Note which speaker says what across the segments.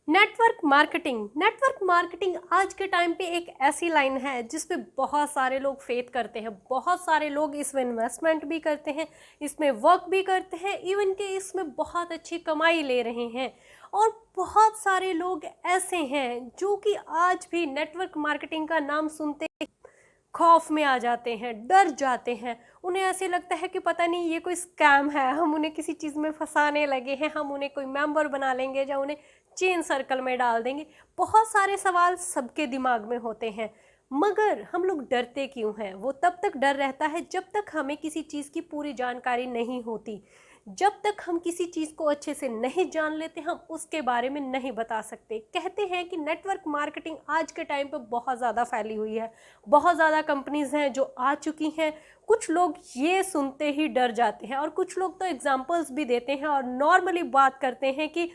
Speaker 1: Network marketing आज के time पे एक ऐसी लाइन है जिस पे बहुत सारे लोग फेथ करते हैं, बहुत सारे लोग इसमें इन्वेस्टमेंट भी करते हैं, इसमें वर्क भी करते हैं, इवन कि इसमें बहुत अच्छी कमाई ले रहे हैं। और बहुत सारे लोग ऐसे हैं जो कि आज भी नेटवर्क मार्केटिंग का नाम सुनते खौफ में आ जाते हैं, डर जाते हैं। उन्हें ऐसे लगता है कि पता नहीं ये कोई स्कैम है, हम उन्हें किसी चीज़ में फंसाने लगे हैं, हम उन्हें कोई मेंबर बना लेंगे या उन्हें चेन सर्कल में डाल देंगे। बहुत सारे सवाल सबके दिमाग में होते हैं, मगर हम लोग डरते क्यों हैं? वो तब तक डर रहता है जब तक हमें किसी चीज़ की पूरी जानकारी नहीं होती। जब तक हम किसी चीज़ को अच्छे से नहीं जान लेते, हम उसके बारे में नहीं बता सकते। कहते हैं कि नेटवर्क मार्केटिंग आज के टाइम पे बहुत ज़्यादा फैली हुई है, बहुत ज़्यादा कंपनीज़ हैं जो आ चुकी हैं। कुछ लोग ये सुनते ही डर जाते हैं और कुछ लोग तो एग्जांपल्स भी देते हैं और नॉर्मली बात करते हैं कि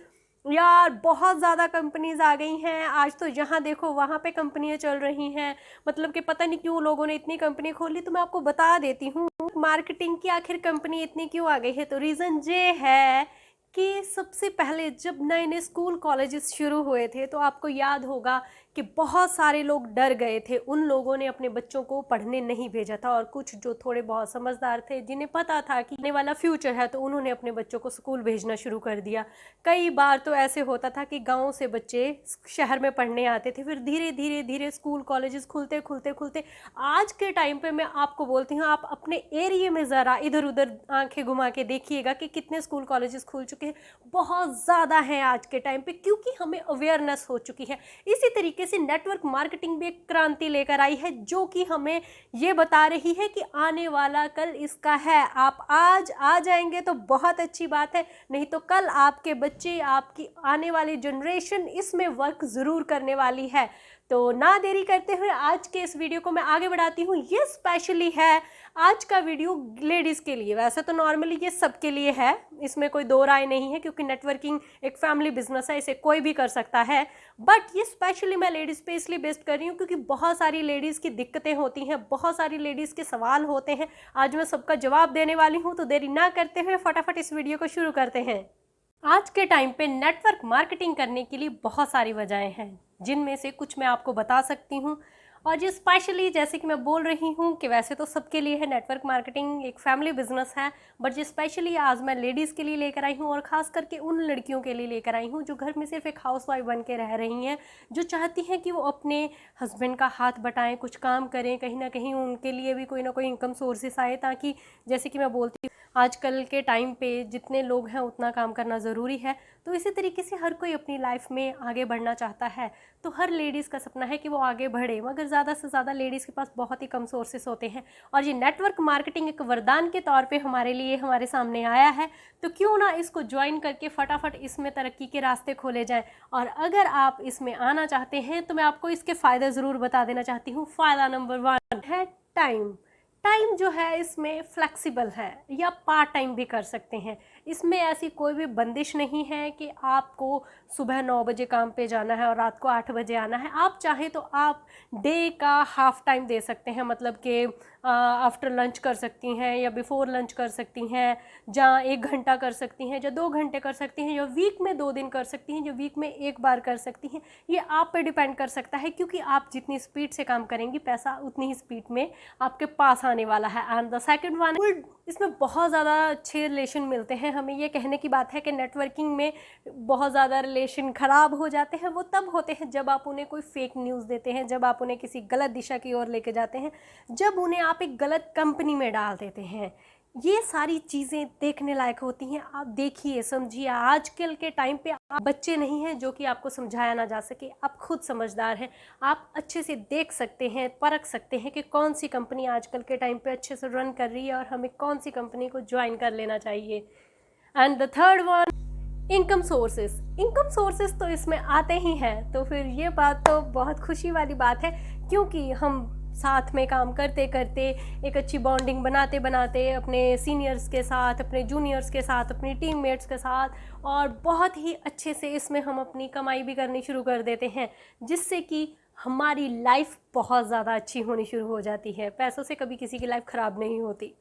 Speaker 1: यार बहुत ज़्यादा कंपनीज आ गई हैं, आज तो जहाँ देखो वहाँ पे कंपनियाँ चल रही हैं। मतलब कि पता नहीं क्यों लोगों ने इतनी कंपनी खोली। तो मैं आपको बता देती हूँ मार्केटिंग की आखिर कंपनी इतनी क्यों आ गई है। तो रीज़न ये है कि सबसे पहले जब नए नए स्कूल कॉलेजेस शुरू हुए थे तो आपको याद होगा कि बहुत सारे लोग डर गए थे। उन लोगों ने अपने बच्चों को पढ़ने नहीं भेजा था और कुछ जो थोड़े बहुत समझदार थे, जिन्हें पता था कि आने वाला फ्यूचर है, तो उन्होंने अपने बच्चों को स्कूल भेजना शुरू कर दिया। कई बार तो ऐसे होता था कि गाँव से बच्चे शहर में पढ़ने आते थे, फिर धीरे धीरे धीरे स्कूल कॉलेजेस खुलते खुलते खुलते आज के टाइम पे मैं आपको बोलती हूँ, आप अपने एरिया में ज़रा इधर उधर आंखें घुमा के देखिएगा कि कितने स्कूल कॉलेजेस खुल चुके हैं। बहुत ज़्यादा हैं आज के टाइम पे, क्योंकि हमें अवेयरनेस हो चुकी है। इसी तरीके से नेटवर्क मार्केटिंग भी एक क्रांति लेकर आई है, जो कि हमें ये बता रही है कि आने वाला कल इसका है। आप आज आ जाएंगे तो बहुत अच्छी बात है, नहीं तो कल आपके बच्चे, आपकी आने वाली जनरेशन इसमें वर्क ज़रूर करने वाली है। तो ना देरी करते हुए आज के इस वीडियो को मैं आगे बढ़ाती हूँ। ये स्पेशली है आज का वीडियो लेडीज़ के लिए। वैसे तो नॉर्मली ये सबके लिए है, इसमें कोई दो राय नहीं है, क्योंकि नेटवर्किंग एक फैमिली बिजनेस है, इसे कोई भी कर सकता है। बट ये स्पेशली मैं लेडीज़ पे इसलिए बेस्ड कर रही हूँ क्योंकि बहुत सारी लेडीज़ की दिक्कतें होती हैं, बहुत सारी लेडीज़ के सवाल होते हैं। आज मैं सबका जवाब देने वाली हूँ, तो देरी ना करते हुए फटाफट इस वीडियो को शुरू करते हैं। आज के टाइम पे नेटवर्क मार्केटिंग करने के लिए बहुत सारी वजहें हैं, जिनमें से कुछ मैं आपको बता सकती हूँ। और ये स्पेशली जैसे कि मैं बोल रही हूँ कि वैसे तो सबके लिए है, नेटवर्क मार्केटिंग एक फैमिली बिजनेस है, बट ये स्पेशली आज मैं लेडीज़ के लिए लेकर आई हूँ और ख़ास करके उन लड़कियों के लिए लेकर आई हूँ जो घर में सिर्फ एक हाउसवाइफ बन के रह रही हैं, जो चाहती हैं कि वो अपने हस्बैंड का हाथ बटाएं, कुछ काम करें, कहीं ना कहीं उनके लिए भी कोई ना कोई इनकम सोर्सेस आए, ताकि जैसे कि मैं बोलती हूँ आजकल के टाइम पे जितने लोग हैं उतना काम करना ज़रूरी है। तो इसी तरीके से हर कोई अपनी लाइफ में आगे बढ़ना चाहता है, तो हर लेडीज़ का सपना है कि वो आगे बढ़े, मगर ज़्यादा से ज़्यादा लेडीज़ के पास बहुत ही कम सोर्सेस होते हैं। और ये नेटवर्क मार्केटिंग एक वरदान के तौर पे हमारे लिए हमारे सामने आया है, तो क्यों ना इसको ज्वाइन करके फटाफट इसमें तरक्की के रास्ते खोले जाएँ। और अगर आप इसमें आना चाहते हैं तो मैं आपको इसके फ़ायदे ज़रूर बता देना चाहती हूँ। फ़ायदा नंबर 1 है टाइम। टाइम जो है इसमें फ्लेक्सिबल है, या पार्ट टाइम भी कर सकते हैं। इसमें ऐसी कोई भी बंदिश नहीं है कि आपको सुबह 9 बजे काम पे जाना है और रात को 8 बजे आना है। आप चाहे तो आप डे का हाफ टाइम दे सकते हैं, मतलब कि आफ्टर लंच कर सकती हैं या बिफोर लंच कर सकती हैं, जहाँ 1 घंटा कर सकती हैं या 2 घंटे कर सकती हैं, या वीक में 2 दिन कर सकती हैं, या वीक में 1 बार कर सकती हैं। ये आप पे डिपेंड कर सकता है, क्योंकि आप जितनी स्पीड से काम करेंगी पैसा उतनी ही स्पीड में आपके पास आने वाला है। एंड द सेकंड वन, इसमें बहुत ज़्यादा अच्छे रिलेशन मिलते हैं। हमें ये कहने की बात है कि नेटवर्किंग में बहुत ज़्यादा रिलेशन ख़राब हो जाते हैं, वो तब होते हैं जब आप उन्हें कोई फेक न्यूज़ देते हैं, जब आप उन्हें किसी गलत दिशा की ओर लेके जाते हैं, जब उन्हें आप एक गलत कंपनी में डाल देते हैं। ये सारी चीज़ें देखने लायक होती हैं। आप देखिए, समझिए, आजकल के टाइम पे आप बच्चे नहीं हैं जो कि आपको समझाया ना जा सके, आप खुद समझदार हैं। आप अच्छे से देख सकते हैं, परख सकते हैं कि कौन सी कंपनी आजकल के टाइम पे अच्छे से रन कर रही है और हमें कौन सी कंपनी को ज्वाइन कर लेना चाहिए। And the third one, income sources तो इसमें आते ही हैं। तो फिर ये बात तो बहुत खुशी वाली बात है, क्योंकि हम साथ में काम करते करते, एक अच्छी बॉन्डिंग बनाते बनाते, अपने सीनियर्स के साथ, अपने जूनियर्स के साथ, अपनी टीममेट्स के साथ, और बहुत ही अच्छे से इसमें हम अपनी कमाई भी करनी शुरू कर देते हैं, जिससे कि हमारी लाइफ बहुत ज़्यादा अच्छी होनी शुरू हो जाती है। पैसों से कभी किसी की लाइफ ख़राब नहीं होती।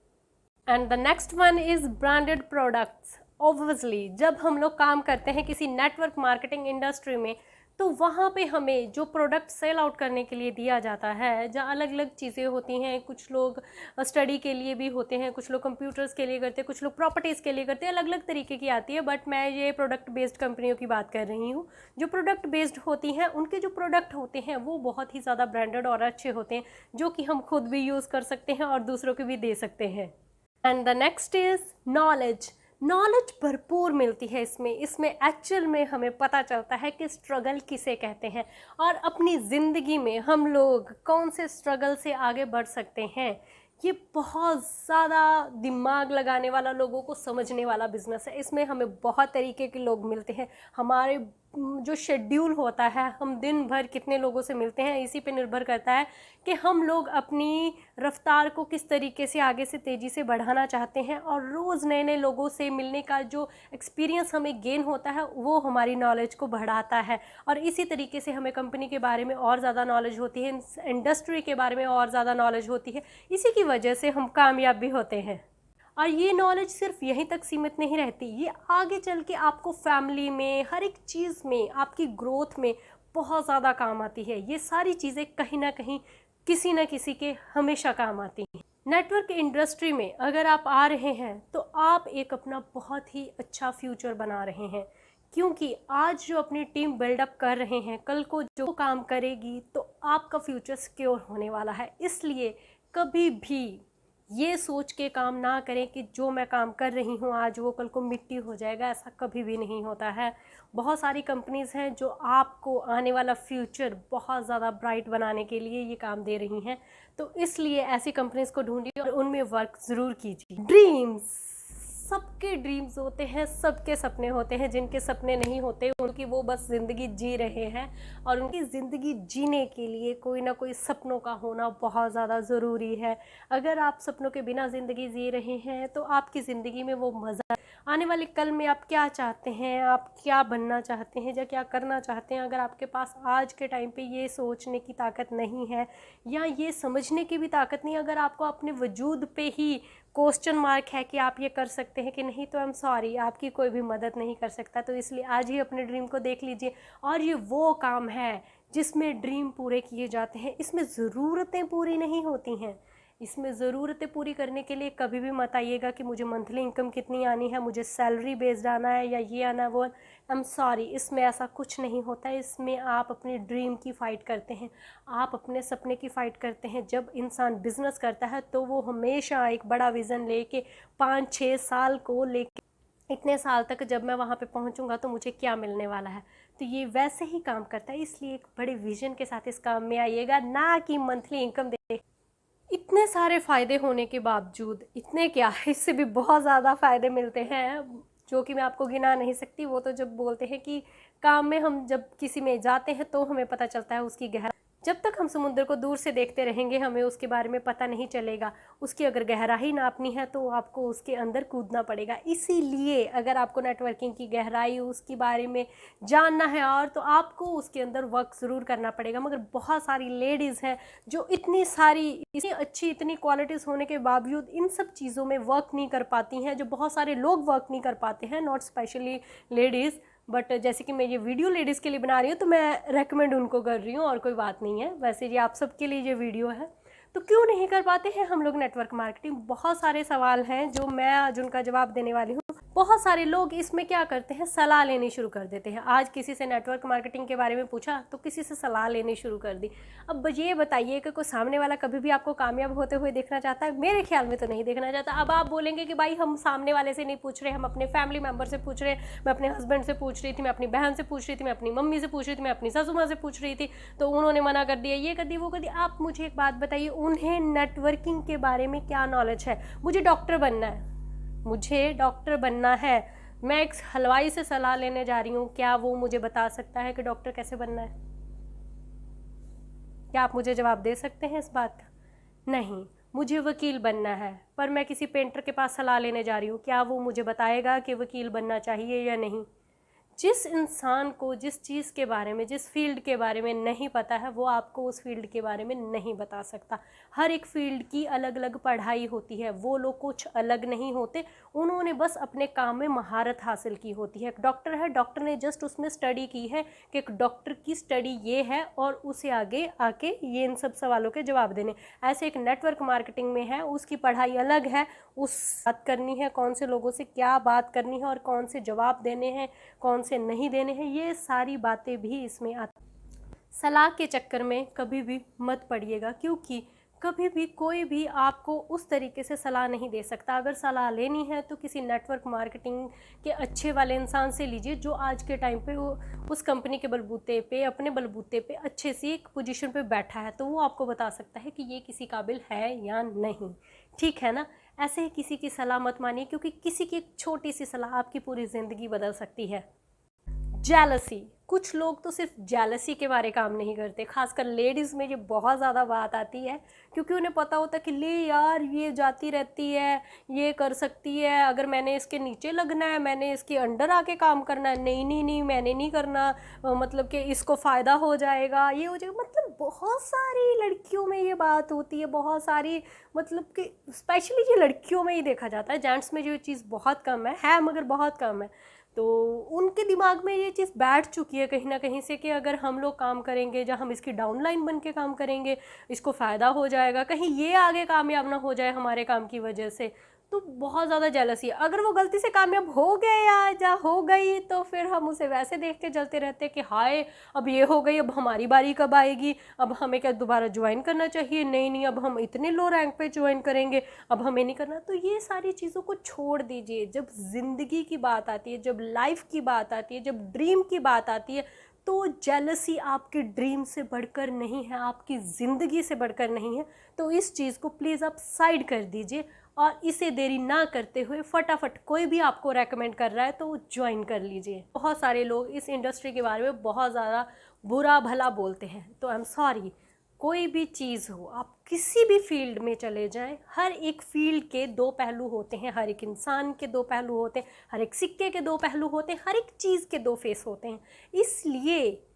Speaker 1: And the next one is branded products. Obviously जब हम लोग काम करते हैं किसी नेटवर्क मार्केटिंग इंडस्ट्री में, तो वहाँ पे हमें जो प्रोडक्ट सेल आउट करने के लिए दिया जाता है, जहाँ अलग अलग चीज़ें होती हैं, कुछ लोग स्टडी के लिए भी होते हैं, कुछ लोग कंप्यूटर्स के लिए करते हैं, कुछ लोग प्रॉपर्टीज़ के लिए करते हैं, अलग अलग तरीके की आती है। बट मैं ये प्रोडक्ट बेस्ड कंपनियों की बात कर रही हूँ। जो प्रोडक्ट बेस्ड होती हैं, उनके जो प्रोडक्ट होते हैं वो बहुत ही ज़्यादा ब्रांडेड और अच्छे होते हैं, जो कि हम खुद भी यूज़ कर सकते हैं और दूसरों को भी दे सकते हैं। And the next is knowledge. Knowledge भरपूर मिलती है इसमें एक्चुअल में हमें पता चलता है कि स्ट्रगल किसे कहते हैं और अपनी ज़िंदगी में हम लोग कौन से स्ट्रगल से आगे बढ़ सकते हैं। ये बहुत ज़्यादा दिमाग लगाने वाला, लोगों को समझने वाला बिजनेस है। इसमें हमें बहुत तरीके के लोग मिलते हैं। हमारे जो शेड्यूल होता है, हम दिन भर कितने लोगों से मिलते हैं, इसी पे निर्भर करता है कि हम लोग अपनी रफ्तार को किस तरीके से आगे से तेज़ी से बढ़ाना चाहते हैं। और रोज़ नए नए लोगों से मिलने का जो एक्सपीरियंस हमें गेन होता है वो हमारी नॉलेज को बढ़ाता है, और इसी तरीके से हमें कंपनी के बारे में और ज़्यादा नॉलेज होती है, इंडस्ट्री के बारे में और ज़्यादा नॉलेज होती है। इसी की वजह से हम कामयाब भी होते हैं। और ये नॉलेज सिर्फ यहीं तक सीमित नहीं रहती, ये आगे चल के आपको फैमिली में, हर एक चीज़ में, आपकी ग्रोथ में बहुत ज़्यादा काम आती है। ये सारी चीज़ें कहीं ना कहीं किसी न किसी के हमेशा काम आती हैं। नेटवर्क इंडस्ट्री में अगर आप आ रहे हैं तो आप एक अपना बहुत ही अच्छा फ्यूचर बना रहे हैं, क्योंकि आज जो अपनी टीम बिल्डअप कर रहे हैं, कल को जो काम करेगी तो आपका फ्यूचर सिक्योर होने वाला है। इसलिए कभी भी ये सोच के काम ना करें कि जो मैं काम कर रही हूँ आज वो कल को मिट्टी हो जाएगा। ऐसा कभी भी नहीं होता है। बहुत सारी कंपनीज़ हैं जो आपको आने वाला फ्यूचर बहुत ज़्यादा ब्राइट बनाने के लिए ये काम दे रही हैं। तो इसलिए ऐसी कंपनीज़ को ढूंढिए और उनमें वर्क ज़रूर कीजिए। ड्रीम्स, सबके ड्रीम्स होते हैं, सबके सपने होते हैं। जिनके सपने नहीं होते उनकी वो बस ज़िंदगी जी रहे हैं, और उनकी ज़िंदगी जीने के लिए कोई ना कोई सपनों का होना बहुत ज़्यादा ज़रूरी है। अगर आप सपनों के बिना ज़िंदगी जी रहे हैं तो आपकी ज़िंदगी में वो मज़ा, आने वाले कल में आप क्या चाहते हैं, आप क्या बनना चाहते हैं या क्या करना चाहते हैं, अगर आपके पास आज के टाइम पे ये सोचने की ताकत नहीं है या ये समझने की भी ताकत नहीं, अगर आपको अपने वजूद पे ही क्वेश्चन मार्क है कि आप ये कर सकते हैं कि नहीं, तो आई एम सॉरी, आपकी कोई भी मदद नहीं कर सकता। तो इसलिए आज ही अपने ड्रीम को देख लीजिए। और ये वो काम है जिसमें ड्रीम पूरे किए जाते हैं। इसमें ज़रूरतें पूरी नहीं होती हैं। इसमें ज़रूरतें पूरी करने के लिए कभी भी मत आइएगा कि मुझे मंथली इनकम कितनी आनी है, मुझे सैलरी बेस्ड आना है या ये आना है वो। आई एम सॉरी, इसमें ऐसा कुछ नहीं होता है। इसमें आप अपने ड्रीम की फ़ाइट करते हैं, आप अपने सपने की फ़ाइट करते हैं। जब इंसान बिज़नेस करता है तो वो हमेशा एक बड़ा विज़न लेके 5-6 साल को लेके, इतने साल तक जब मैं वहाँ पे पहुँचूँगा तो मुझे क्या मिलने वाला है। तो ये वैसे ही काम करता है। इसलिए एक बड़े विज़न के साथ इस काम में आइएगा, ना कि मंथली इनकम दे। इतने सारे फ़ायदे होने के बावजूद, इतने क्या, इससे भी बहुत ज़्यादा फ़ायदे मिलते हैं जो कि मैं आपको गिना नहीं सकती। वो तो जब बोलते हैं कि काम में हम जब किसी में जाते हैं तो हमें पता चलता है उसकी गहराई। जब तक हम समुद्र को दूर से देखते रहेंगे हमें उसके बारे में पता नहीं चलेगा। उसकी अगर गहराई नापनी है तो आपको उसके अंदर कूदना पड़ेगा। इसीलिए अगर आपको नेटवर्किंग की गहराई उसके बारे में जानना है और तो आपको उसके अंदर वर्क ज़रूर करना पड़ेगा। मगर बहुत सारी लेडीज़ हैं जो इतनी सारी, इतनी अच्छी, इतनी क्वालिटीज़ होने के बावजूद इन सब चीज़ों में वर्क नहीं कर पाती हैं। जो बहुत सारे लोग वर्क नहीं कर पाते हैं, नॉट स्पेशली लेडीज़, बट जैसे कि मैं ये वीडियो लेडीज़ के लिए बना रही हूँ तो मैं रेकमेंड उनको कर रही हूँ और कोई बात नहीं है। वैसे ये आप सबके लिए ये वीडियो है। तो क्यों नहीं कर पाते हैं हम लोग नेटवर्क मार्केटिंग? बहुत सारे सवाल हैं जो मैं आज उनका जवाब देने वाली हूँ। बहुत सारे लोग इसमें क्या करते हैं, सलाह लेनी शुरू कर देते हैं। आज किसी से नेटवर्क मार्केटिंग के बारे में पूछा तो किसी से सलाह लेनी शुरू कर दी। अब ये बताइए कि कोई सामने वाला कभी भी आपको कामयाब होते हुए देखना चाहता है? मेरे ख्याल में तो नहीं देखना चाहता। अब आप बोलेंगे कि भाई हम सामने वाले से नहीं पूछ रहे, हम अपने फैमिली मेम्बर से पूछ रहे हैं। मैं अपने हस्बैंड से पूछ रही थी, मैं अपनी बहन से पूछ रही थी, मैं अपनी मम्मी से पूछ रही थी, मैं अपनी सासू माँ से पूछ रही थी, तो उन्होंने मना कर दिया, ये कर दिया, वो कर दिया। आप मुझे एक बात बताइए, उन्हें नेटवर्किंग के बारे में क्या नॉलेज है? मुझे डॉक्टर बनना है, मुझे डॉक्टर बनना है। मैं एक हलवाई से सलाह लेने जा रही हूँ, क्या वो मुझे बता सकता है कि डॉक्टर कैसे बनना है? क्या आप मुझे जवाब दे सकते हैं इस बात का? नहीं। मुझे वकील बनना है, पर मैं किसी पेंटर के पास सलाह लेने जा रही हूँ, क्या वो मुझे बताएगा कि वकील बनना चाहिए या नहीं? जिस इंसान को जिस चीज़ के बारे में, जिस फील्ड के बारे में नहीं पता है, वो आपको उस फील्ड के बारे में नहीं बता सकता। हर एक फील्ड की अलग अलग पढ़ाई होती है, वो लोग कुछ अलग नहीं होते, उन्होंने बस अपने काम में महारत हासिल की होती है। एक डॉक्टर है, डॉक्टर ने जस्ट उसमें स्टडी की है कि एक डॉक्टर की स्टडी ये है और उसे आगे आके ये इन सब सवालों के जवाब देने। ऐसे एक नेटवर्क मार्केटिंग में है, उसकी पढ़ाई अलग है, उस बात करनी है, कौन से लोगों से क्या बात करनी है और कौन से जवाब देने हैं, कौन से नहीं देने हैं, ये सारी बातें भी इसमें आती। सलाह के चक्कर में कभी भी मत पड़िएगा, क्योंकि कभी भी कोई भी आपको उस तरीके से सलाह नहीं दे सकता। अगर सलाह लेनी है तो किसी नेटवर्क मार्केटिंग के अच्छे वाले इंसान से लीजिए, जो आज के टाइम पे वो उस कंपनी के बलबूते पे, अपने बलबूते पे अच्छे से एक पोजीशन पे बैठा है, तो वो आपको बता सकता है कि ये किसी काबिल है या नहीं। ठीक है ना? ऐसे ही किसी की सलाह मत मानिए, क्योंकि किसी की एक छोटी सी सलाह आपकी पूरी ज़िंदगी बदल सकती है। जेलसी, कुछ लोग तो सिर्फ जेलसी के बारे काम नहीं करते, खासकर लेडीज़ में ये बहुत ज़्यादा बात आती है, क्योंकि उन्हें पता होता है कि ले यार ये जाती रहती है, ये कर सकती है, अगर मैंने इसके नीचे लगना है, मैंने इसके अंडर आके काम करना है, नहीं नहीं नहीं मैंने नहीं करना, मतलब कि इसको फ़ायदा हो जाएगा, ये हो जाएगा। मतलब बहुत सारी लड़कियों में ये बात होती है, बहुत सारी, मतलब कि स्पेशली ये लड़कियों में ही देखा जाता है, जेंट्स में जो चीज़ बहुत कम है मगर बहुत कम है। तो उनके दिमाग में ये चीज़ बैठ चुकी है कहीं ना कहीं से कि अगर हम लोग काम करेंगे, जहाँ हम इसकी डाउनलाइन बन के काम करेंगे, इसको फ़ायदा हो जाएगा, कहीं ये आगे कामयाब ना हो जाए हमारे काम की वजह से। तो बहुत ज़्यादा जेलसी है। अगर वो गलती से कामयाब हो गया या हो गई, तो फिर हम उसे वैसे देख के जलते रहते हैं कि हाय अब ये हो गई, अब हमारी बारी कब आएगी, अब हमें क्या दोबारा ज्वाइन करना चाहिए, नहीं नहीं अब हम इतने लो रैंक पे ज्वाइन करेंगे, अब हमें नहीं करना। तो ये सारी चीज़ों को छोड़ दीजिए। जब ज़िंदगी की बात आती है, जब लाइफ की बात आती है, जब ड्रीम की बात आती है, तो जेलसी आपके ड्रीम से बढ़कर नहीं है, आपकी ज़िंदगी से बढ़कर नहीं है। तो इस चीज़ को प्लीज़ आप साइड कर दीजिए और इसे देरी ना करते हुए फटाफट, कोई भी आपको रेकमेंड कर रहा है तो ज्वाइन कर लीजिए। बहुत सारे लोग इस इंडस्ट्री के बारे में बहुत ज़्यादा बुरा भला बोलते हैं, तो आई एम सॉरी। कोई भी चीज़ हो, आप किसी भी फील्ड में चले जाएं, हर एक फील्ड के दो पहलू होते हैं, हर एक इंसान के दो पहलू होते हैं, हर एक सिक्के के दो पहलू होते हैं, हर एक चीज़ के दो फेस होते हैं। इसलिए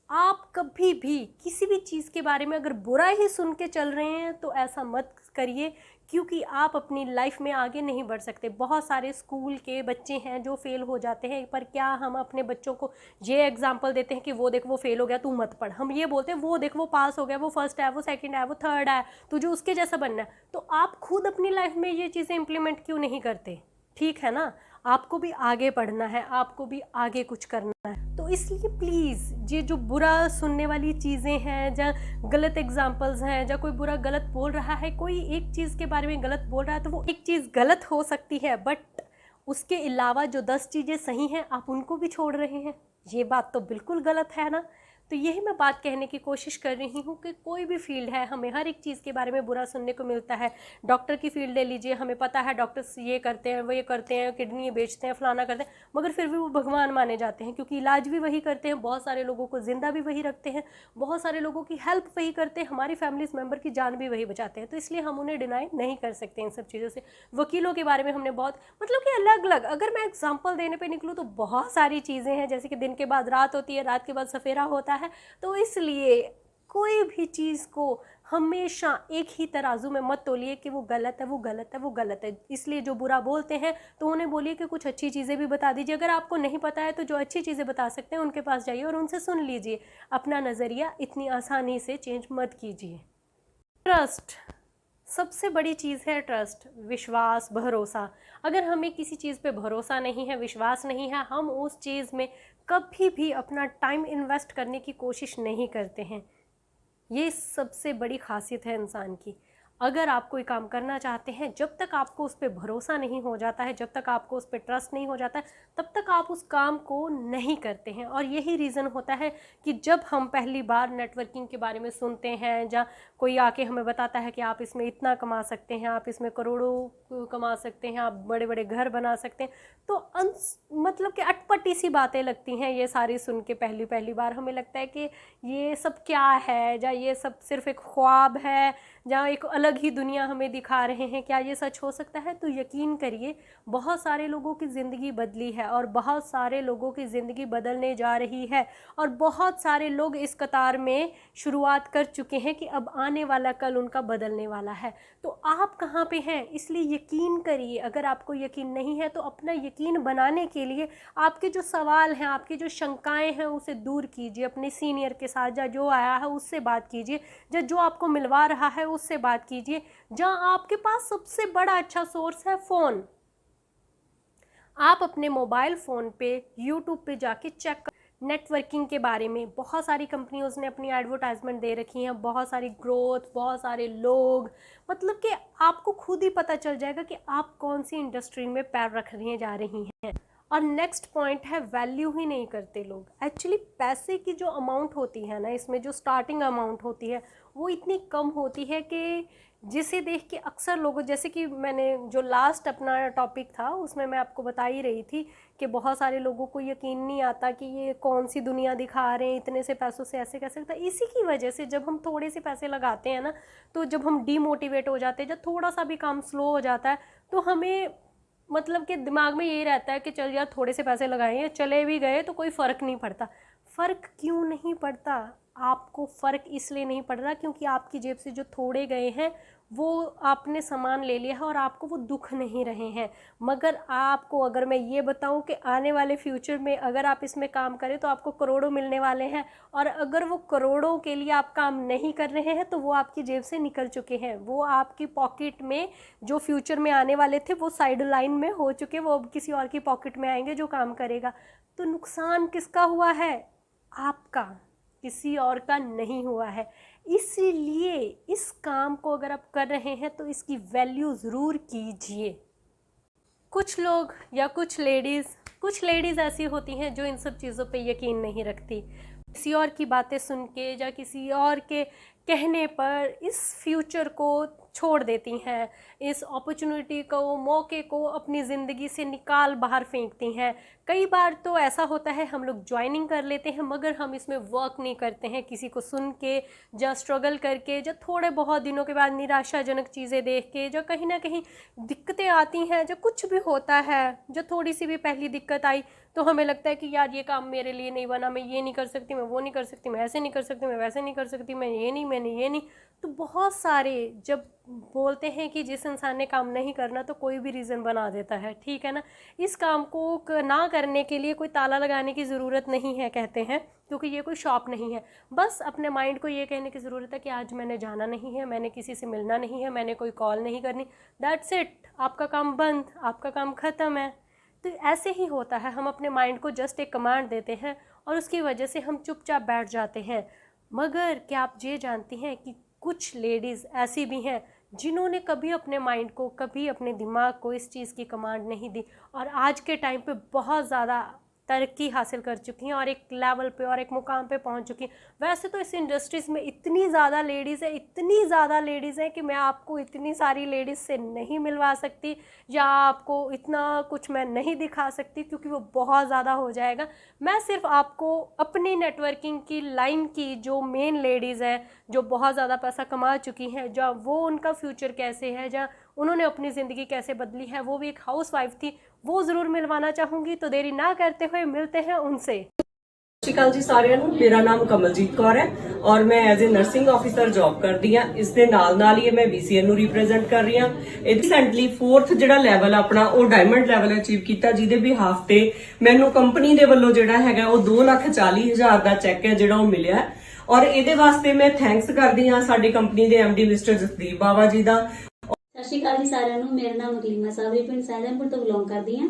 Speaker 1: आप कभी भी किसी भी चीज़ के बारे में अगर बुरा ही सुन के चल रहे हैं तो ऐसा मत करिए, क्योंकि आप अपनी लाइफ में आगे नहीं बढ़ सकते। बहुत सारे स्कूल के बच्चे हैं जो फेल हो जाते हैं, पर क्या हम अपने बच्चों को ये एग्जाम्पल देते हैं कि वो देख वो फेल हो गया तू मत पढ़? हम ये बोलते हैं वो देख वो पास हो गया, वो फर्स्ट है, वो सेकंड है, वो थर्ड है, तुझे उसके जैसा बनना है। तो आप खुद अपनी लाइफ में ये चीज़ें इंप्लीमेंट क्यों नहीं करते? ठीक है ना? आपको भी आगे बढ़ना है, आपको भी आगे कुछ करना है। तो इसलिए प्लीज़ ये जो बुरा सुनने वाली चीज़ें हैं, या गलत एग्जाम्पल्स हैं, या कोई बुरा गलत बोल रहा है, कोई एक चीज़ के बारे में गलत बोल रहा है, तो वो एक चीज़ गलत हो सकती है, बट उसके अलावा जो 10 चीज़ें सही हैं आप उनको भी छोड़ रहे हैं। ये बात तो बिल्कुल गलत है ना? तो यही मैं बात कहने की कोशिश कर रही हूँ कि कोई भी फील्ड है, हमें हर एक चीज़ के बारे में बुरा सुनने को मिलता है। डॉक्टर की फील्ड ले लीजिए, हमें पता है डॉक्टर्स ये करते हैं, वो ये करते हैं, किडनी बेचते हैं, फलाना करते हैं, मगर फिर भी वो भगवान माने जाते हैं, क्योंकि इलाज भी वही करते हैं, बहुत सारे लोगों को ज़िंदा भी वही रखते हैं, बहुत सारे लोगों की हेल्प वही करते हैं, हमारी फैमिलीज मेम्बर की जान भी वही बचाते हैं। तो इसलिए हम उन्हें डिनाई नहीं कर सकते इन सब चीज़ों से। वकीलों के बारे में हमने बहुत, मतलब कि अलग अलग, अगर मैं एग्जाम्पल देने पर निकलूँ तो बहुत सारी चीज़ें हैं, जैसे कि दिन के बाद रात होती है, रात के बाद सफेरा होता है। तो इसलिए कोई भी चीज़ को हमेशा एक ही तराजू में मत तोलिए कि वो गलत है, वो गलत है, वो गलत है। इसलिए जो बुरा बोलते हैं तो उन्हें बोलिए कि कुछ अच्छी चीज़ें भी बता दीजिए। अगर आपको नहीं पता है तो जो अच्छी चीज़ें बता सकते हैं उनके पास जाइए और उनसे सुन लीजिए। अपना नज़रिया इतनी आसानी से चेंज मत कीजिए। ट्रस्ट, सबसे बड़ी चीज़ है ट्रस्ट, विश्वास, भरोसा। अगर हमें किसी चीज़ पे भरोसा नहीं है, विश्वास नहीं है, हम उस चीज़ में कभी भी अपना टाइम इन्वेस्ट करने की कोशिश नहीं करते हैं। ये सबसे बड़ी खासियत है इंसान की। अगर आप कोई काम करना चाहते हैं, जब तक आपको उस पर भरोसा नहीं हो जाता है, जब तक आपको उस पर ट्रस्ट नहीं हो जाता है, तब तक आप उस काम को नहीं करते हैं। और यही रीज़न होता है कि जब हम पहली बार नेटवर्किंग के बारे में सुनते हैं, या कोई आके हमें बताता है कि आप इसमें इतना कमा सकते हैं, आप इसमें करोड़ों कमा सकते हैं, आप बड़े बड़े घर बना सकते हैं, तो मतलब कि अटपटी सी बातें लगती हैं ये सारी सुन के। पहली बार हमें लगता है कि ये सब क्या है, या ये सब सिर्फ एक ख्वाब है, या एक अलग अलग ही दुनिया हमें दिखा रहे हैं। क्या ये सच हो सकता है? तो यकीन करिए बहुत सारे लोगों की ज़िंदगी बदली है और बहुत सारे लोगों की ज़िंदगी बदलने जा रही है और बहुत सारे लोग इस कतार में शुरुआत कर चुके हैं कि अब आने वाला कल उनका बदलने वाला है। तो आप कहाँ पे हैं? इसलिए यकीन करिए। अगर आपको यकीन नहीं है तो अपना यकीन बनाने के लिए आपके जो सवाल हैं, आपकी जो शंकाएं हैं, उसे दूर कीजिए। अपने सीनियर के साथ या जो आया है उससे बात कीजिए, या जो आपको मिलवा रहा है उससे बात कीजिए। जहाँ आपके पास सबसे बड़ा अच्छा सोर्स है फ़ोन, आप अपने मोबाइल फ़ोन पे यूट्यूब पे जाके चेक कर नेटवर्किंग के बारे में बहुत सारी कंपनियों ने अपनी एडवर्टाइजमेंट दे रखी हैं, बहुत सारी ग्रोथ, बहुत सारे लोग, मतलब कि आपको खुद ही पता चल जाएगा कि आप कौन सी इंडस्ट्री में पैर रखने जा रही हैं। और नेक्स्ट पॉइंट है, वैल्यू ही नहीं करते लोग। एक्चुअली पैसे की जो अमाउंट होती है ना, इसमें जो स्टार्टिंग अमाउंट होती है वो इतनी कम होती है कि जिसे देख के अक्सर लोगों, जैसे कि मैंने जो लास्ट अपना टॉपिक था उसमें मैं आपको बता ही रही थी कि बहुत सारे लोगों को यकीन नहीं आता कि ये कौन सी दुनिया दिखा रहे हैं, इतने से पैसों से ऐसे कैसे होता है। इसी की वजह से जब हम थोड़े से पैसे लगाते हैं ना, तो जब हम डीमोटिवेट हो जाते हैं, जब थोड़ा सा भी काम स्लो हो जाता है तो हमें मतलब कि दिमाग में यही रहता है कि चल यार थोड़े से पैसे लगाए हैं, चले भी गए तो कोई फ़र्क नहीं पड़ता। फ़र्क क्यों नहीं पड़ता? आपको फ़र्क इसलिए नहीं पड़ रहा क्योंकि आपकी जेब से जो थोड़े गए हैं वो आपने सामान ले लिया है और आपको वो दुख नहीं रहे हैं। मगर आपको अगर मैं ये बताऊं कि आने वाले फ्यूचर में अगर आप इसमें काम करें तो आपको करोड़ों मिलने वाले हैं, और अगर वो करोड़ों के लिए आप काम नहीं कर रहे हैं तो वो आपकी जेब से निकल चुके हैं, वो आपकी पॉकेट में जो फ्यूचर में आने वाले थे वो साइड लाइन में हो चुके, वो अब किसी और की पॉकेट में आएंगे जो काम करेगा। तो नुकसान किसका हुआ है? आपका, किसी और का नहीं हुआ है। इसीलिए इस काम को अगर आप कर रहे हैं तो इसकी वैल्यू ज़रूर कीजिए। कुछ लोग या कुछ लेडीज़ ऐसी होती हैं जो इन सब चीज़ों पे यकीन नहीं रखती, किसी और की बातें सुन के या किसी और के कहने पर इस फ्यूचर को छोड़ देती हैं, इस अपॉर्चुनिटी को, मौके को अपनी ज़िंदगी से निकाल बाहर फेंकती हैं। कई बार तो ऐसा होता है हम लोग ज्वाइनिंग कर लेते हैं मगर हम इसमें वर्क नहीं करते हैं, किसी को सुन के या स्ट्रगल करके, या थोड़े बहुत दिनों के बाद निराशाजनक चीज़ें देख के, जो कहीं ना कहीं दिक्कतें आती हैं, जो कुछ भी होता है, जो थोड़ी सी भी पहली दिक्कत आई तो हमें लगता है कि यार ये काम मेरे लिए नहीं बना, मैं ये नहीं कर सकती, मैं वो नहीं कर सकती, मैं ऐसे नहीं कर सकती, मैं वैसे नहीं कर सकती, मैं ये नहीं, मैंने ये नहीं। तो बहुत सारे जब बोलते हैं कि जिस इंसान ने काम नहीं करना तो कोई भी रीज़न बना देता है, ठीक है ना। इस काम को ना करने के लिए कोई ताला लगाने की ज़रूरत नहीं है कहते हैं, क्योंकि ये कोई शॉप नहीं है। बस अपने माइंड को ये कहने की ज़रूरत है कि आज मैंने जाना नहीं है, मैंने किसी से मिलना नहीं है, मैंने कोई कॉल नहीं करनी, दैट्स इट, आपका काम बंद, आपका काम ख़त्म है। तो ऐसे ही होता है, हम अपने माइंड को जस्ट एक कमांड देते हैं और उसकी वजह से हम चुपचाप बैठ जाते हैं। मगर क्या आप ये जानती हैं कि कुछ लेडीज़ ऐसी भी हैं जिन्होंने कभी अपने माइंड को, कभी अपने दिमाग को इस चीज़ की कमांड नहीं दी और आज के टाइम पे बहुत ज़्यादा तरक्की हासिल कर चुकी हैं और एक लेवल पे और एक मुकाम पे पहुंच चुकी हैं। वैसे तो इस इंडस्ट्रीज़ में इतनी ज़्यादा लेडीज़ है, इतनी ज़्यादा लेडीज़ हैं कि मैं आपको इतनी सारी लेडीज़ से नहीं मिलवा सकती या आपको इतना कुछ मैं नहीं दिखा सकती क्योंकि वो बहुत ज़्यादा हो जाएगा। मैं सिर्फ आपको अपनी नेटवर्किंग की लाइन की जो मेन लेडीज़ हैं, जो बहुत ज़्यादा पैसा कमा चुकी हैं, जो वो उनका फ्यूचर कैसे है, जहाँ उन्होंने अपनी ज़िंदगी कैसे बदली है, वो भी एक हाउसवाइफ थी, वो ज़रूर मिलवाना चाहूँगी। तो देरी ना करते हुए मिलते हैं उनसे।
Speaker 2: ਸਤਿ ਸ਼੍ਰੀ ਅਕਾਲ ਜੀ ਸਾਰਿਆਂ ਨੂੰ। ਮੇਰਾ ਨਾਮ ਕਮਲਜੀਤ ਕੌਰ ਹੈ ਔਰ ਮੈਂ as a nursing officer job ਕਰਦੀ ਹਾਂ। ਇਸ ਦੇ ਨਾਲ ਹੀ ਮੈਂ BCN ਨੂੰ ਰਿਪਰੈਜ਼ੈਂਟ ਕਰ ਰਹੀ ਹਾਂ। ਇਹ ਰੀਸੈਂਟਲੀ 4th ਜਿਹੜਾ ਲੈਵਲ ਆਪਣਾ ਉਹ ਡਾਇਮੰਡ ਲੈਵਲ ਅਚੀਵ ਕੀਤਾ, ਜਿਹਦੇ ਬਿਹਾਫ ਤੇ ਮੈਨੂੰ ਕੰਪਨੀ ਦੇ ਵੱਲੋਂ ਜਿਹੜਾ ਹੈਗਾ ਉਹ 2,40,000 ਦਾ ਚੈੱਕ ਹੈ ਜਿਹੜਾ ਉਹ ਮਿਲਿਆ ਔਰ ਇਹਦੇ ਵਾਸਤੇ ਮੈਂ ਥੈਂਕਸ ਕਰਦੀ ਹਾਂ ਸਾਡੀ ਕੰਪਨੀ ਦੇ MD ਮਿਸਟਰ ਜਸਦੀਪ ਬਾਵਾ ਜੀ ਦਾ।
Speaker 3: ਸਤਿ ਸ਼੍ਰੀ ਅਕਾਲ ਜੀ ਸਾਰਿਆਂ ਨੂੰ। ਮੇਰਾ ਨਾਮ ਮੁਕਲੀਮਾ ਸਾਬਰੀ, ਪਿੰਡ ਸਹਿਜਨਪੁਰ ਤੋਂ ਬਿਲੋਂਗ ਕਰਦੀ ਹਾਂ।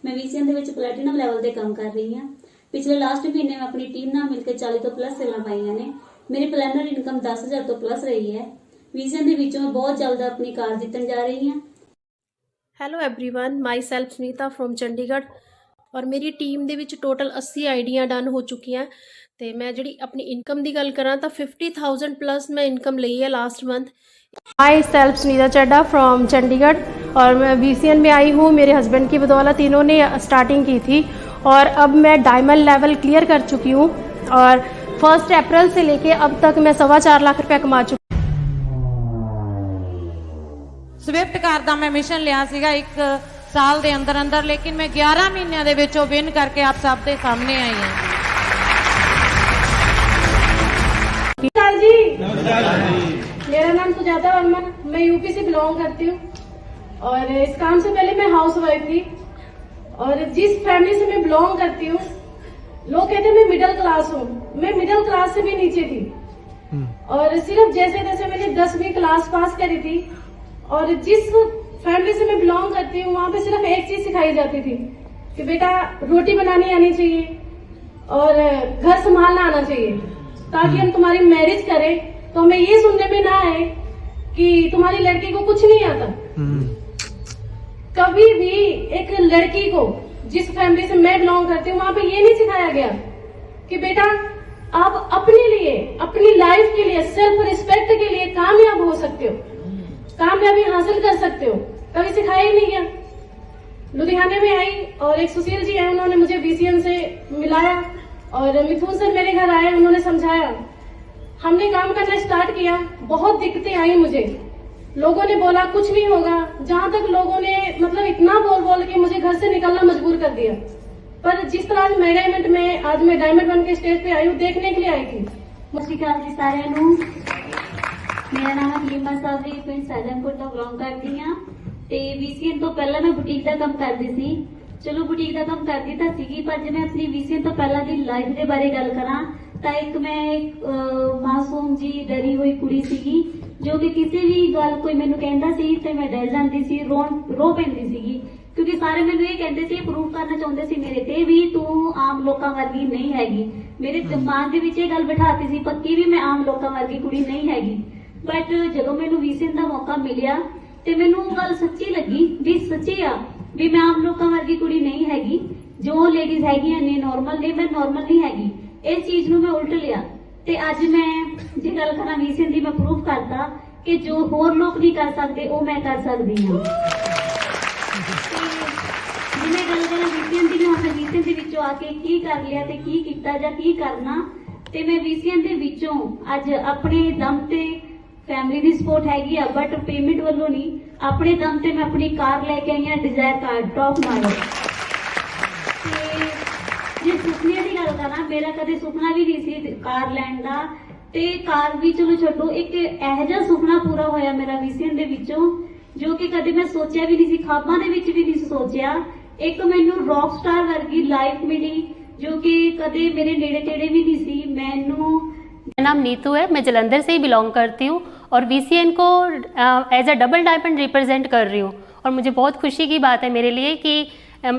Speaker 3: ਮੈਂ BCN ਦੇ ਵਿੱਚ ਪਲੈਟੀਨਮ ਲੈਵਲ ਤੇ ਕੰਮ ਕਰ ਰਹੀ ਹਾਂ। पिछले लास्ट महीने में अपनी टीम नाल मिलकर 40 तो प्लस सेलां पाईयां ने। मेरी प्लैनर इनकम 10,000 तो प्लस रही है। विजन दे विचों मैं बहुत जल्द अपनी कार जीतन जा रही हां।
Speaker 4: Hello everyone, my self Sunita from Chandigarh ਔਰ ਮੇਰੀ ਟੀਮ ਦੇ ਵਿੱਚ ਟੋਟਲ 80 ਆਈਡੀਆਂ ਡਨ ਹੋ ਚੁੱਕੀਆਂ ਤੇ ਮੈਂ ਜਿਹੜੀ ਆਪਣੀ ਇਨਕਮ ਦੀ ਗੱਲ ਕਰਾਂ ਤਾਂ 50,000 प्लस मैं इनकम ली है last month.
Speaker 5: Myself Sunita Chadha from Chandigarh और मैं BCN में आई हूँ। मेरे हस्बैंड की बदौलत इन्होंने स्टार्टिंग की थी और अब मैं डायमंड लेवल क्लियर कर चुकी हूँ और 1 अप्रैल से लेके अब तक मैं 4.25 लाख रुपया कमा चुकी हूँ।
Speaker 6: ਸਵਿਫਟ ਕਾਰ ਦਾ ਮੈਂ ਮਿਸ਼ਨ ਲਿਆ ਸੀਗਾ 1 ਸਾਲ ਦੇ ਅੰਦਰ ਅੰਦਰ, ਲੇਕਿਨ ਮੈਂ 11 ਮਹੀਨਿਆਂ ਦੇ ਵਿੱਚ ਉਹ ਵਿਨ ਕਰਕੇ ਆਪ ਸਭ ਦੇ ਸਾਹਮਣੇ ਆਈ ਹਾਂ।
Speaker 5: नमस्कार जी, मेरा नाम सुजाता वर्मा, मैं यूपी से बिलोंग करती हूँ और इस काम से पहले मैं हाउस वाइफ थी। और जिस फैमिली से मैं बिलोंग करती हूँ, लोग कहते हैं मैं मिडिल क्लास हूँ, मैं मिडिल क्लास से भी नीचे थी। और सिर्फ जैसे तैसे मैंने 10वीं क्लास पास करी थी। और जिस फैमिली से मैं बिलोंग करती हूँ, वहाँ पे सिर्फ एक चीज सिखाई जाती थी कि बेटा रोटी बनानी आनी चाहिए और घर संभालना आना चाहिए, ताकि हम तुम्हारी मैरिज करें तो हमें ये सुनने में ना आए कि तुम्हारी लड़की को कुछ नहीं आता। कभी भी एक लड़की को, जिस फैमिली से मैं बिलोंग करती हूँ, वहाँ पे ये नहीं सिखाया गया कि बेटा आप अपने लिए, अपनी लाइफ के लिए, सेल्फ रिस्पेक्ट के लिए कामयाब हो सकते हो, कामयाबी हासिल कर सकते हो। कभी सिखाया ही नहीं गया। लुधियाने में आई और एक सुशील जी है, उन्होंने मुझे बीसीएन से मिलाया और मिथुन सर मेरे घर आए, उन्होंने समझाया, हमने काम करना स्टार्ट किया। बहुत दिक्कतें आई मुझे, लोगों ने बोला कुछ नहीं होगा, जहां तक लोगों ने मतलब इतना बोल बोल के मुझे घर से निकलना मजबूर कर दिया। पर जिस तरह आज मेगा इवेंट में आज मैं डायमंड बन के स्टेज पे आई हूँ, देखने के लिए आई थी।
Speaker 3: ਸਤਿ ਸ਼੍ਰੀ ਅਕਾਲ ਜੀ ਸਾਰਿਆਂ ਨੂੰ। ਮੇਰਾ ਨਾਮ ਹਕੀਮਾ ਸਾਬਰੀ, ਪਿੰਡ ਸੈਦਮਪੁਰ ਤੋਂ ਬਿਲੋਂਗ ਕਰਦੀ ਹਾਂ ਤੇ ਵੀਸੀਐਨ ਤੋਂ ਪਹਿਲਾਂ ਮੈਂ ਬੁਟੀਕ ਦਾ ਕੰਮ ਕਰਦੀ ਸੀ। ਚਲੋ ਬੁਟੀਕ ਦਾ ਕੰਮ ਕਰਦੀ ਤਾਂ ਸੀਗੀ, ਪਰ ਜੇ ਮੈਂ ਆਪਣੀ ਵੀਸੀਐਨ ਤੋਂ ਪਹਿਲਾਂ ਦੀ ਲਾਈਫ ਦੇ ਬਾਰੇ ਗੱਲ ਕਰਾਂ ਤਾਂ ਇੱਕ ਮੈਂ ਮਾਸੂਮ ਜੀ ਡਰੀ ਹੋਈ ਕੁੜੀ ਸੀਗੀ, ਜੋ ਕਿ ਕਿਸੇ ਵੀ ਗੱਲ ਕੋਈ ਮੈਨੂੰ ਕਹਿੰਦਾ ਸੀ ਤੇ ਮੈਂ ਡਰ ਜਾਂਦੀ ਸੀ, ਰੋ ਪੈਂਦੀ ਸੀਗੀ, ਕਿਉਂਕਿ ਸਾਰੇ ਮੈਨੂੰ ਇਹ ਕਹਿੰਦੇ ਸੀ, ਪ੍ਰੂਵ ਕਰਨਾ ਚਾਹੁੰਦੇ ਸੀ ਮੇਰੇ ਤੇ ਵੀ ਤੂੰ ਆਮ ਲੋਕਾਂ ਵਰਗੀ ਨਹੀਂ ਹੈਗੀ। ਮੇਰੇ ਦਿਮਾਗ ਦੇ ਵਿੱਚ ਇਹ ਗੱਲ ਬਿਠਾਤੀ ਸੀ ਪੱਕੀ ਵੀ ਮੈਂ ਆਮ ਲੋਕਾਂ ਵਰਗੀ ਕੁੜੀ ਨਹੀਂ ਹੈਗੀ। ਬਟ ਜਦੋਂ ਮੈਨੂੰ ਵੀਸੀਐਨ ਦਾ ਮੌਕਾ ਮਿਲਿਆ ਤੇ ਮੈਨੂੰ ਉਹ ਗੱਲ ਸੱਚੀ ਲੱਗੀ ਵੀ ਸੱਚੀ ਆ ਵੀ ਮੈਂ ਆਮ ਲੋਕਾਂ ਵਰਗੀ ਕੁੜੀ ਨਹੀਂ ਹੈਗੀ। ਜੋ ਲੇਡੀਜ਼ ਹੈਗੀਆਂ ਨੇ ਨਾਰਮਲ ਨੇ, ਮੈਂ ਨਾਰਮਲ ਨਹੀਂ ਹੈਗੀ। ਇਸ ਚੀਜ਼ ਨੂੰ ਮੈਂ ਉਲਟ ਲਿਆ ਤੇ ਅੱਜ ਮੈਂ ਜੇ ਗੱਲ ਕਰਾਂ ਵੀਸੀਐਨ ਦੀ, ਮੈਂ ਪ੍ਰੂਫ ਕਰਤਾ ਕਿ ਜੋ ਹੋਰ ਲੋਕ ਨਹੀਂ ਕਰ ਸਕਦੇ ਉਹ ਮੈਂ ਕਰ ਸਕਦੀ ਹਾਂ। ਜਿਵੇਂ ਗੱਲ ਕਰਾਂ ਵੀਸੀਐਨ ਦੀ, ਮੈਂ ਆਪਣੇ ਵੀਸੀਐਨ ਦੇ ਵਿੱਚੋਂ ਆ ਕੇ ਕੀ ਕਰ ਲਿਆ ਤੇ ਕੀ ਕੀਤਾ ਜਾਂ ਕੀ ਕਰਨਾ, ਤੇ ਮੈਂ ਵੀਸੀਐਨ ਦੇ ਵਿੱਚੋਂ ਅੱਜ ਆਪਣੇ ਦਮ ਤੇ, ਫੈਮਿਲੀ ਦੀ ਸਪੋਰਟ ਹੈਗੀ ਆ ਬਟ ਪੇਮੈਂਟ ਵੱਲੋਂ ਨਹੀਂ, ਆਪਣੇ ਦਮ ਤੇ ਮੈਂ ਆਪਣੀ ਕਾਰ ਲੈ ਕੇ ਆਈ ਹਾਂ, ਡਿਜ਼ਾਇਰ ਕਾਰ ਟੌਪ ਮਾਡਲ। ਤੇ ਜੇ ਸੁਪਨੇ ਦੀ ਗੱਲ ਕਰਾਂ, ਮੇਰਾ ਕਦੇ ਸੁਪਨਾ ਵੀ ਨਹੀਂ ਸੀ ਕਾਰ ਲੈਣ ਦਾ, ਤੇ ਕਾਰ ਵੀ ਚਲੋ ਛੱਡੋ, ਇੱਕ ਇਹੋ ਜਿਹਾ ਸੁਪਨਾ ਪੂਰਾ ਹੋਇਆ ਮੇਰਾ ਵੀਸੀਐਨ ਦੇ ਵਿੱਚੋਂ ਜੋ ਕਿ ਕਦੇ ਮੈਂ ਸੋਚਿਆ ਵੀ ਨਹੀਂ ਸੀ, ਖਾਬਾਂ ਦੇ ਵਿੱਚ ਵੀ ਨਹੀਂ ਸੋਚਿਆ। ਇੱਕ ਮੈਨੂੰ ਰੌਕ ਸਟਾਰ ਵਰਗੀ ਲਾਈਫ ਮਿਲੀ जो कि कदे मेरे नेड़े तेड़े भी नहीं सी।
Speaker 7: मेरा नाम नीतू है, मैं जलंधर से ही बिलोंग करती हूँ और वीसीएन को as a double diamond represent कर रही हूँ। और मुझे बहुत खुशी की बात है मेरे लिए कि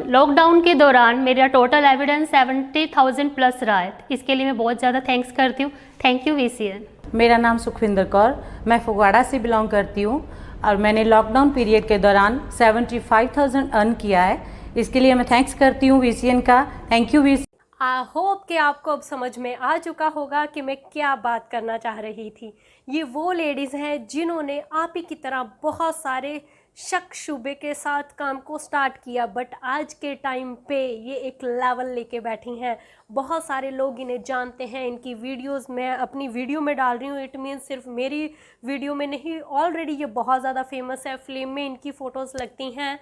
Speaker 7: लॉकडाउन के दौरान मेरा टोटल एविडेंस 70,000 प्लस रहा है। इसके लिए मैं बहुत ज़्यादा थैंक्स करती हूँ। Thank you VCN.
Speaker 8: मेरा नाम सुखविंदर कौर, मैं फगवाड़ा से बिलोंग करती हूँ और मैंने लॉकडाउन पीरियड के दौरान 75,000 अर्न किया है। इसके लिए मैं थैंक्स करती हूँ वीसीएन का। Thank you VCN.
Speaker 1: I hope कि आपको अब समझ में आ चुका होगा कि मैं क्या बात करना चाह रही थी। ये वो लेडीज़ हैं जिन्होंने आप ही की तरह बहुत सारे शक शुबे के साथ काम को स्टार्ट किया, बट आज के टाइम पे ये एक लेवल लेके बैठी हैं। बहुत सारे लोग इन्हें जानते हैं, इनकी वीडियोस मैं अपनी वीडियो में डाल रही हूँ। इट मीन्स सिर्फ मेरी वीडियो में नहीं, ऑलरेडी ये बहुत ज़्यादा फेमस है, फिल्म में इनकी फ़ोटोज़ लगती हैं।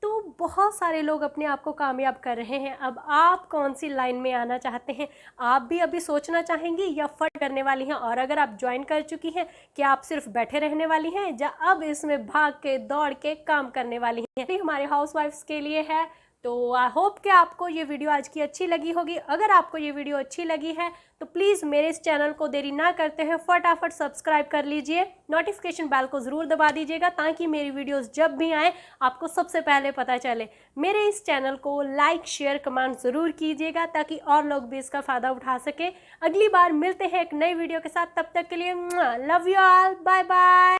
Speaker 1: तो बहुत सारे लोग अपने आप को कामयाब कर रहे हैं। अब आप कौन सी लाइन में आना चाहते हैं? आप भी अभी सोचना चाहेंगी या फट करने वाली हैं? और अगर आप ज्वाइन कर चुकी हैं, क्या आप सिर्फ बैठे रहने वाली हैं या अब इसमें भाग के दौड़ के काम करने वाली हैं? ये हमारे हाउसवाइफ्स के लिए है। तो आई होप कि आपको ये वीडियो आज की अच्छी लगी होगी। अगर आपको ये वीडियो अच्छी लगी है तो प्लीज़ मेरे इस चैनल को देरी ना करते हुए फटाफट सब्सक्राइब कर लीजिए, नोटिफिकेशन बेल को ज़रूर दबा दीजिएगा ताकि मेरी वीडियोस जब भी आए आपको सबसे पहले पता चले। मेरे इस चैनल को लाइक शेयर कमेंट ज़रूर कीजिएगा ताकि और लोग भी इसका फ़ायदा उठा सके। अगली बार मिलते हैं एक नई वीडियो के साथ, तब तक के लिए love you all, bye bye.